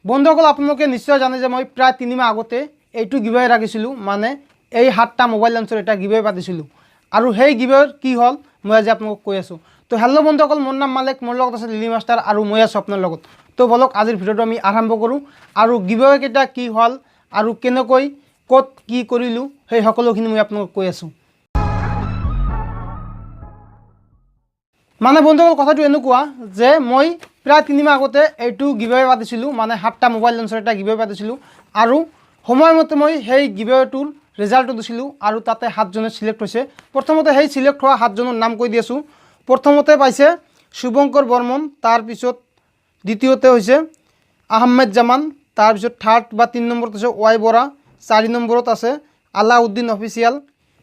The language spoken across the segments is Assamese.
বন্ধুসকল আপোনালোকে নিশ্চয় জানে যে মই প্ৰায় 3 মাহ আগতে এইটো গিভৱে ৰাখিছিলোঁ মানে এই 7টা মোবাইল লেন্সৰ এটা গিভৱে পাতিছিলোঁ আৰু সেই গিভৱেৰ কি হ'ল মই আজি আপোনালোকক কৈ আছোঁ। তো হেল্ল' বন্ধুসকল, মোৰ নাম মালেক, মোৰ লগত আছে লিলি মাষ্টাৰ আৰু মই আছোঁ আপোনাৰ লগত। তো বলক আজিৰ ভিডিঅ'টো আমি আৰম্ভ কৰোঁ আৰু গিভৱে কেইটা কি হ'ল আৰু কেনেকৈ ক'ত কি কৰিলোঁ সেই সকলোখিনি মই আপোনালোকক কৈ আছোঁ। মানে বন্ধুসকল কথাটো এনেকুৱা যে মই প্ৰায় 3 মাহ আগতে এইটো গিভৱে পাতিছিলোঁ মানে 7টা মোবাইল লেন্সৰ এটা গিভৱে পাতিছিলোঁ আৰু সময়মতে মই সেই গিভৱেটোৰ ৰিজাল্টটো দিছিলোঁ আৰু তাতে 7জনে সিলেক্ট হৈছে। প্ৰথমতে সেই সিলেক্ট হোৱা 7জনৰ নাম কৈ দি আছোঁ। প্ৰথমতে পাইছে শুভঙ্কৰ বৰ্মন, তাৰপিছত দ্বিতীয়তে হৈছে আহমেদ জামান, তাৰপিছত থাৰ্ড বা 3 নম্বৰত আছে ৱাই বৰা, 4 নম্বৰত আছে আলাউদ্দিন অফিচিয়েল,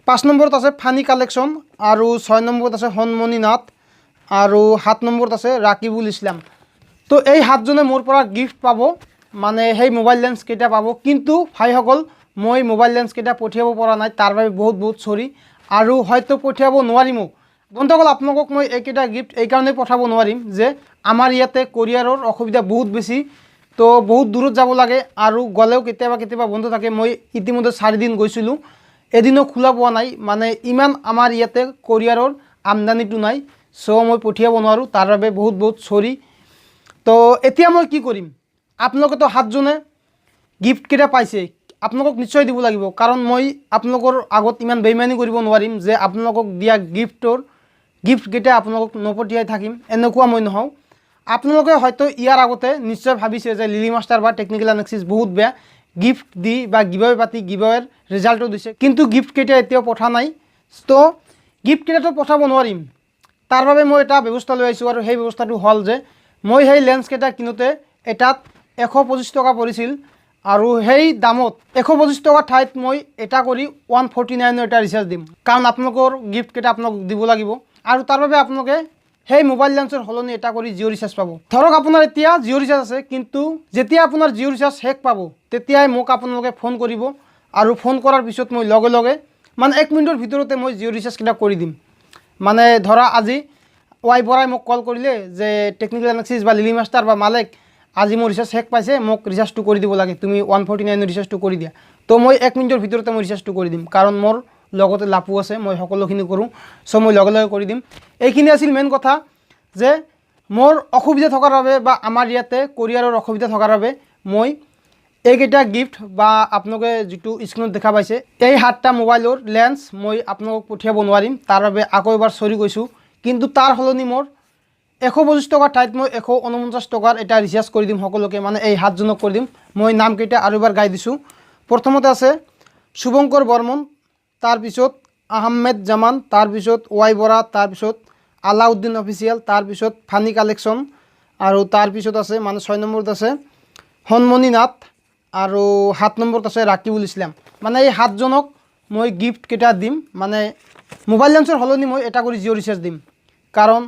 5 নম্বৰত আছে ফানি কালেকশ্যন আৰু 6 নম্বৰত আছে হনমণি নাথ আৰু 7 নম্বৰত আছে ৰাকিবুল ইছলাম। তো এই 7জনে মোৰ পৰা গিফ্ট পাব মানে সেই মোবাইল লেন্স কেইটা পাব। কিন্তু ভাইসকল মই মোবাইল লেন্স কেইটা পঠিয়াব পৰা নাই, তাৰ বাবে বহুত বহুত চৰি আৰু হয়তো পঠিয়াব নোৱাৰিমো। বন্ধুসকল আপোনালোকক মই এইকেইটা গিফ্ট এইকাৰণে পঠাব নোৱাৰিম যে আমাৰ ইয়াতে কোৰিয়াৰৰ অসুবিধা বহুত বেছি, তো বহুত দূৰত যাব লাগে আৰু গ'লেও কেতিয়াবা বন্ধ থাকে। মই ইতিমধ্যে 4 দিন গৈছিলোঁ, এদিনো খোলা পোৱা নাই, মানে ইমান আমাৰ ইয়াতে কোৰিয়াৰৰ আমদানিটো নাই, চ' মই পঠিয়াব নোৱাৰোঁ, তাৰ বাবে বহুত বহুত চৰি। তো এতিয়া মই কি কৰিম, আপোনালোকেতো 7জনে গিফ্টকেইটা পাইছে, আপোনালোকক নিশ্চয় দিব লাগিব, কাৰণ মই আপোনালোকৰ আগত ইমান বেইমানি কৰিব নোৱাৰিম যে আপোনালোকক দিয়া গিফ্টকেইটা আপোনালোকক নপঠিয়াই থাকিম, এনেকুৱা মই নহওঁ। আপোনালোকে হয়তো ইয়াৰ আগতে নিশ্চয় ভাবিছে যে লিলি মাষ্টাৰ বা টেকনিকেল এনালাইচিছ বহুত বেয়া, গিফ্ট দি বা গিভৱে পাতি গিভৱেৰ ৰিজাল্টটো দিছে কিন্তু গিফ্টকেইটা এতিয়াও পঠা নাই। তো গিফ্টকেইটাতো পঠাব নোৱাৰিম, তাৰ বাবে মই এটা ব্যৱস্থা লৈ আহিছোঁ আৰু সেই ব্যৱস্থাটো হ'ল যে মই সেই লেন্সকেইটা কিনোতে এটাত 125 টকা পৰিছিল আৰু সেই দামত 125 টকাৰ ঠাইত মই এটা কৰি 149 এটা ৰিচাৰ্জ দিম, কাৰণ আপোনালোকৰ গিফ্টকেইটা আপোনালোকক দিব লাগিব আৰু তাৰ বাবে আপোনালোকে সেই মোবাইল লেন্সৰ সলনি এটা কৰি জিঅ' ৰিচাৰ্জ পাব। ধৰক আপোনাৰ এতিয়া জিঅ' ৰিচাৰ্জ আছে, কিন্তু যেতিয়া আপোনাৰ জিঅ' ৰিচাৰ্জ শেষ পাব তেতিয়াই মোক আপোনালোকে ফোন কৰিব আৰু ফোন কৰাৰ পিছত মই লগে লগে মানে 1 মিনিটৰ ভিতৰতে মই জিঅ' ৰিচাৰ্জকেইটা কৰি দিম। মানে ধৰা আজি ৱাই বৰাই মোক কল কৰিলে যে টেকনিকেল এনালাইচিছ বা লিলি মাষ্টাৰ বা মালেক আজি মোৰ ৰিচাৰ্জ শেষ পাইছে, মোক ৰিচাৰ্জটো কৰি দিব লাগে, তুমি 149 ৰিচাৰ্জটো কৰি দিয়া। তো মই 1 মিনিটৰ ভিতৰতে মই ৰিচাৰ্জটো কৰি দিম, কাৰণ মোৰ লগতে লাপো আছে, মই সকলোখিনি কৰোঁ, চ' মই লগে লগে কৰি দিম। এইখিনি আছিল মেইন কথা যে মোৰ অসুবিধা থকাৰ বাবে বা আমাৰ ইয়াতে কোৰিয়াৰৰ অসুবিধা থকাৰ বাবে মই এইকেইটা গিফ্ট বা আপোনালোকে যিটো স্ক্ৰীনত দেখা পাইছে এই 7টা মোবাইলৰ লেন্স মই আপোনালোকক পঠিয়াব নোৱাৰিম, তাৰ বাবে আকৌ এবাৰ চৰি কৈছোঁ। কিন্তু তাৰ সলনি মোৰ 125 টকাৰ ঠাইত মই 149 টকাৰ এটা ৰিচাৰ্জ কৰি দিম সকলোকে, মানে এই 7জনক কৰি দিম। মই নামকেইটা আৰু এবাৰ গাই দিছোঁ। প্ৰথমতে আছে শুভঙ্কৰ বৰ্মন, তাৰপিছত আহমেদ জামান, তাৰপিছত ৱাই বৰা, তাৰপিছত আলাউদ্দিন অফিচিয়েল, তাৰপিছত ফানি কালেকশ্যন আৰু তাৰপিছত আছে মানে 6 নম্বৰত আছে হনমণি নাথ আৰু 7 নম্বৰত আছে ৰাকিবুল ইছলাম। মানে এই 7জনক মই গিফ্টকেইটা দিম, মানে মোবাইল লেন্সৰ সলনি মই এটা কৰি জিঅ' ৰিচাৰ্জ দিম, কাৰণ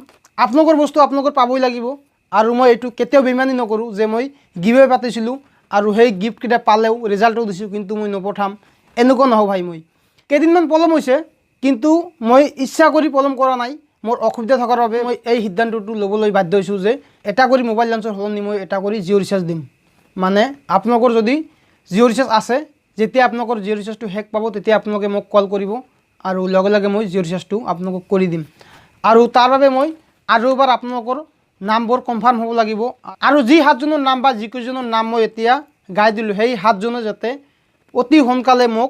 আপোনালোকৰ বস্তু আপোনালোকৰ পাবই লাগিব আৰু মই এইটো কেতিয়াও বেইমানি নকৰোঁ যে মই গিভৱে পাতিছিলোঁ আৰু সেই গিফ্টকেইটা পালেও ৰিজাল্টটো দিছোঁ কিন্তু মই নপঠাম, এনেকুৱা নহওঁ ভাই। মই কেইদিনমান পলম হৈছে, কিন্তু মই ইচ্ছা কৰি পলম কৰা নাই, মোৰ অসুবিধা থকাৰ বাবে মই এই সিদ্ধান্তটো ল'বলৈ বাধ্য হৈছোঁ যে এটা কৰি মোবাইল লেন্সৰ সলনি মই এটা কৰি জিঅ' ৰিচাৰ্জ দিম। মানে আপোনালোকৰ যদি জিঅ' ৰিচাৰ্জ আছে, যেতিয়া আপোনালোকৰ জিঅ' ৰিচাৰ্জটো শেষ পাব তেতিয়া আপোনালোকে মোক কল কৰিব আৰু লগে লগে মই জিঅ' ৰিচাৰ্জটো আপোনালোকক কৰি দিম। আৰু তাৰ বাবে মই আৰু এবাৰ আপোনালোকৰ নামবোৰ কনফাৰ্ম হ'ব লাগিব আৰু যি 7জনৰ নাম বা যিকেইজনৰ নাম মই এতিয়া গাই দিলোঁ সেই 7জনে যাতে অতি সোনকালে মোক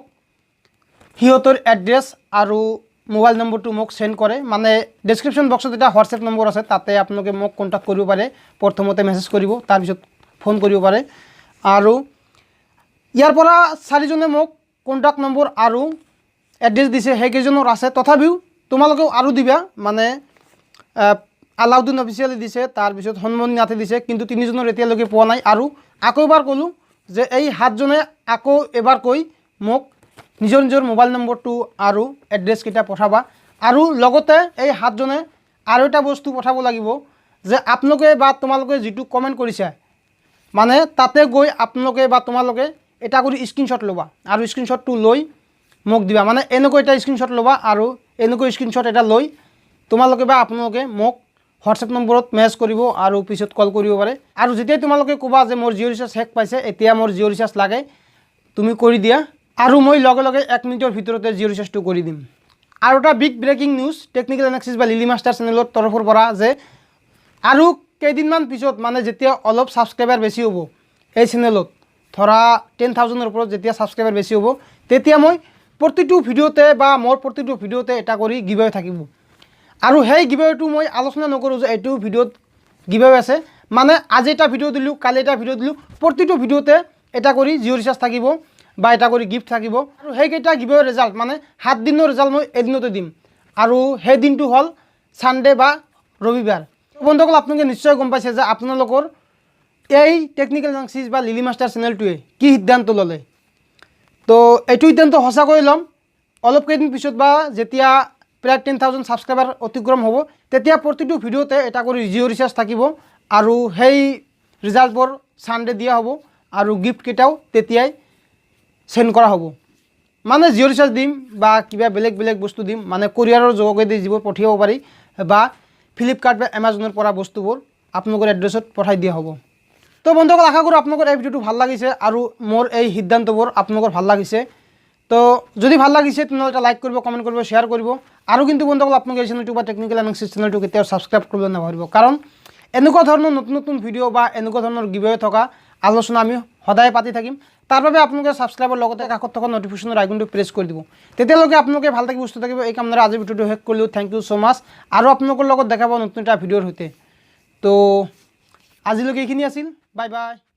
সিহঁতৰ এড্ৰেছ আৰু মোবাইল নম্বৰটো মোক সেন্ড কৰে। মানে ডেছক্ৰিপশ্যন বক্সত এটা হোৱাটছএপ নম্বৰ আছে, তাতে আপোনালোকে মোক কণ্টেক্ট কৰিব পাৰে। প্ৰথমতে মেছেজ কৰিব, তাৰপিছত ফোন কৰিব পাৰে। আৰু ইয়াৰ পৰা 4জনে মোক কণ্টেক্ট নম্বৰ আৰু এড্ৰেছ দিছে, সেইকেইজনৰ আছে, তথাপিও তোমালোকেও আৰু দিবা। মানে আলাউদ্দিন অফিচিয়েলে দিছে, তাৰপিছত হনমণি নাথে দিছে, কিন্তু 3জনৰ এতিয়ালৈকে পোৱা নাই। আৰু আকৌ এবাৰ ক'লোঁ যে এই 7জনে আকৌ এবাৰ কৈ মোক নিজৰ নিজৰ মোবাইল নম্বৰটো আৰু এড্ৰেছকেইটা পঠাবা। আৰু লগতে এই 7জনে আৰু এটা বস্তু পঠাব লাগিব যে আপোনালোকে বা তোমালোকে যিটো কমেণ্ট কৰিছে মানে তাতে গৈ আপোনালোকে বা তোমালোকে এটা কৰি স্ক্ৰীনশ্বট ল'বা আৰু স্ক্ৰীনশ্বটটো লৈ মোক দিবা। মানে এনেকৈ এটা স্ক্ৰীনশ্বট ল'বা আৰু এনেকৈ স্ক্ৰীনশ্বট এটা লৈ তোমালোকে বা আপোনালোকে মোক হোৱাটছএপ নম্বৰত মেছেজ কৰিব আৰু পিছত কল কৰিব পাৰে। আৰু যেতিয়াই তোমালোকে ক'বা যে মোৰ জিঅ' ৰিচাৰ্জ শেষ পাইছে, এতিয়া মোৰ জিঅ' ৰিচাৰ্জ লাগে, তুমি কৰি দিয়া আৰু মই লগে লগে 1 মিনিটৰ ভিতৰতে জিঅ' ৰিচাৰ্জটো কৰি দিম। আৰু এটা big breaking news technical analysis বা লিলি মাষ্টাৰ চেনেলৰ তৰফৰ পৰা যে আৰু কেইদিনমান পিছত মানে যেতিয়া অলপ ছাবস্ক্ৰাইবাৰ বেছি হ'ব এই চেনেলত, ধৰা 10,000-ৰ ওপৰত যেতিয়া ছাবস্ক্ৰাইবাৰ বেছি হ'ব, তেতিয়া মই প্ৰতিটো ভিডিঅ'তে বা মোৰ প্ৰতিটো ভিডিঅ'তে এটা কৰি গিভআৱে থাকিব। আৰু সেই গিভআৱেটো মই আলোচনা নকৰোঁ যে এইটো ভিডিঅ'ত গিভআৱে আছে, মানে আজি এটা ভিডিঅ' দিলোঁ, কালি এটা ভিডিঅ' দিলোঁ, প্ৰতিটো ভিডিঅ'তে এটা কৰি জিঅ' ৰিচাৰ্জ থাকিব বা এটা কৰি গিফ্ট থাকিব। আৰু সেইকেইটা গিভআৱে ৰিজাল্ট মানে 7 দিনৰ ৰিজাল্ট মই এদিনতে দিম, আৰু সেই দিনটো হ'ল ছানডে বা ৰবিবাৰ। বন্ধুসকল, আপোনালোকে নিশ্চয় গম পাইছে যে আপোনালোকৰ এই টেকনিকেল এনালাইচিছ বা লিলি মাষ্টাৰ চেনেলটোৱে কি সিদ্ধান্ত ল'লে। তো এইটো সিদ্ধান্ত সঁচাকৈ ল'ম। অলপ কেইদিন পিছত বা যেতিয়া প্ৰায় 10,000 ছাবস্ক্ৰাইবাৰ অতিক্ৰম হ'ব, তেতিয়া প্ৰতিটো ভিডিঅ'তে এটা কৰি জিঅ' ৰিচাৰ্জ থাকিব আৰু সেই ৰিজাল্টবোৰ ছানডে দিয়া হ'ব আৰু গিফ্টকেইটাও তেতিয়াই চেণ্ড কৰা হ'ব। মানে জিঅ' ৰিচাৰ্জ দিম বা কিবা বেলেগ বেলেগ বস্তু দিম, মানে কোৰিয়াৰৰ যোগেদি যিবোৰ পঠিয়াব পাৰি বা ফ্লিপকাৰ্ট বা এমাজনৰ পৰা বস্তুবোৰ আপোনালোকৰ এড্ৰেছত পঠাই দিয়া হ'ব। তো বন্ধুসকল, আশা কৰোঁ আপোনালোকৰ এই ভিডিঅ'টো ভাল লাগিছে আৰু মোৰ এই সিদ্ধান্তবোৰ আপোনালোকৰ ভাল লাগিছে। তো যদি ভাল লাগিছে তেনেহ'লে এটা লাইক কৰিব, কমেণ্ট কৰিব, শ্বেয়াৰ কৰিব। আৰু কিন্তু বন্ধুসকল, আপোনালোকে এই চেনেলটো বা টেকনিকেল এনালাইচিছ চেনেলটো কেতিয়াও ছাবস্ক্ৰাইব কৰিবলৈ নাপাহৰিব, কাৰণ এনেকুৱা ধৰণৰ নতুন নতুন ভিডিঅ' বা এনেকুৱা ধৰণৰ গিভআৱে থকা আলোচনা আমি সদায় পাতি থাকিম। তাৰ বাবে আপোনালোকে ছাবস্ক্ৰাইবৰ লগতে কাষত থকা নটিফিকেশ্যনৰ আইকনটো প্ৰেছ কৰি দিব। তেতিয়ালৈকে আপোনালোকে ভাল থাকিব, সুস্থ থাকিব। এই কামনাৰে আজিৰ ভিডিঅ'টো শেষ কৰিলোঁ। থেংক ইউ ছ' মাছ। আৰু আপোনালোকৰ লগত দেখা পাব নতুন এটা ভিডিঅ'ৰ সৈতে। তো আজিলৈকে এইখিনি আছিল। Bye bye.